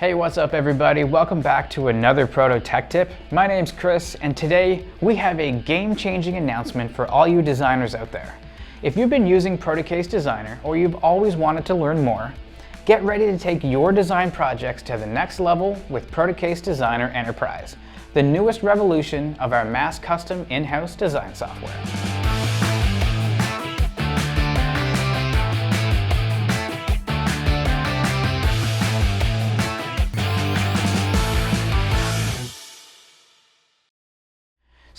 Hey, what's up everybody? Welcome back to another Proto Tech Tip. My name's Chris, and today we have a game-changing announcement for all you designers out there. If you've been using Protocase Designer or you've always wanted to learn more, get ready to take your design projects to the next level with Protocase Designer Enterprise, the newest revolution of our mass custom in-house design software.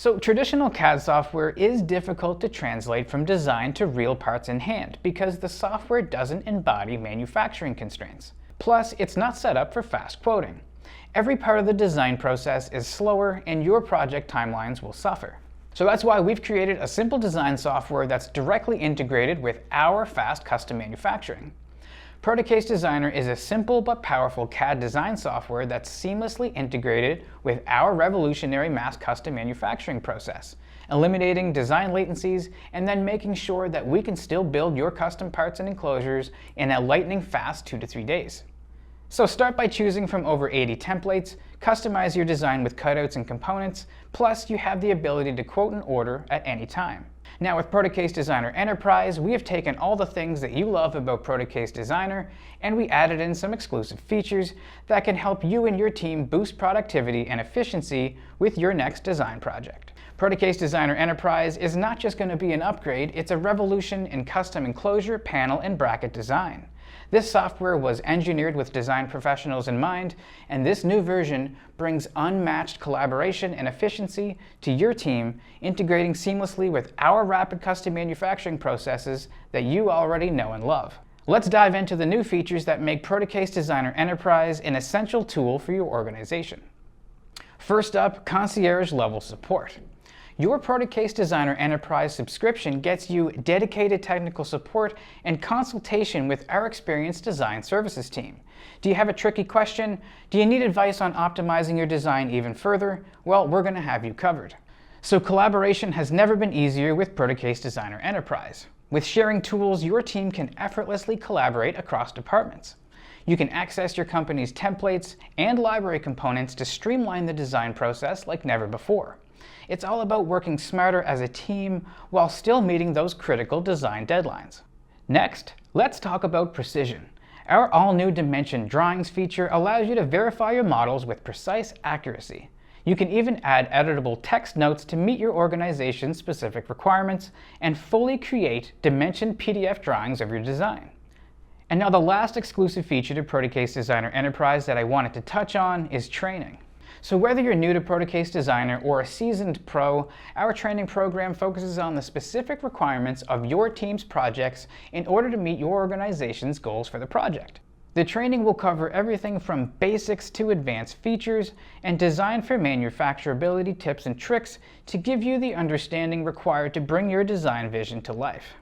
So traditional CAD software is difficult to translate from design to real parts in hand because the software doesn't embody manufacturing constraints. Plus, it's not set up for fast quoting. Every part of the design process is slower and your project timelines will suffer. So that's why we've created a simple design software that's directly integrated with our fast custom manufacturing. Protocase Designer is a simple but powerful CAD design software that's seamlessly integrated with our revolutionary mass custom manufacturing process, eliminating design latencies and then making sure that we can still build your custom parts and enclosures in a lightning fast 2 to 3 days. So start by choosing from over 80 templates, customize your design with cutouts and components, plus you have the ability to quote and order at any time. Now with Protocase Designer Enterprise, we have taken all the things that you love about Protocase Designer and we added in some exclusive features that can help you and your team boost productivity and efficiency with your next design project. Protocase Designer Enterprise is not just going to be an upgrade, it's a revolution in custom enclosure, panel, and bracket design. This software was engineered with design professionals in mind, and this new version brings unmatched collaboration and efficiency to your team, integrating seamlessly with our rapid custom manufacturing processes that you already know and love. Let's dive into the new features that make Protocase Designer Enterprise an essential tool for your organization. First up, concierge-level support. Your Protocase Designer Enterprise subscription gets you dedicated technical support and consultation with our experienced design services team. Do you have a tricky question? Do you need advice on optimizing your design even further? Well, we're going to have you covered. So collaboration has never been easier with Protocase Designer Enterprise. With sharing tools, your team can effortlessly collaborate across departments. You can access your company's templates and library components to streamline the design process like never before. It's all about working smarter as a team while still meeting those critical design deadlines. Next, let's talk about precision. Our all-new Dimension Drawings feature allows you to verify your models with precise accuracy. You can even add editable text notes to meet your organization's specific requirements and fully create dimensioned PDF drawings of your design. And now the last exclusive feature to Protocase Designer Enterprise that I wanted to touch on is training. So whether you're new to Protocase Designer or a seasoned pro, our training program focuses on the specific requirements of your team's projects in order to meet your organization's goals for the project. The training will cover everything from basics to advanced features and designed for manufacturability tips and tricks to give you the understanding required to bring your design vision to life.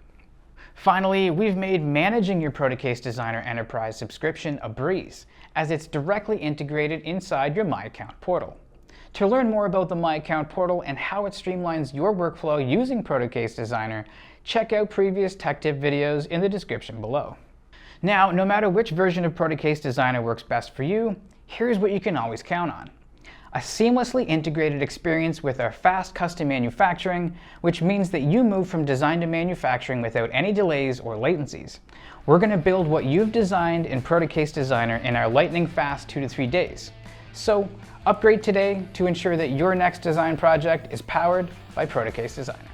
Finally, we've made managing your Protocase Designer Enterprise subscription a breeze, as it's directly integrated inside your My Account portal. To learn more about the My Account portal and how it streamlines your workflow using Protocase Designer, check out previous tech tip videos in the description below. Now, no matter which version of Protocase Designer works best for you, here's what you can always count on. A seamlessly integrated experience with our fast custom manufacturing, which means that you move from design to manufacturing without any delays or latencies. We're going to build what you've designed in Protocase Designer in our lightning fast 2 to 3 days. So upgrade today to ensure that your next design project is powered by Protocase Designer.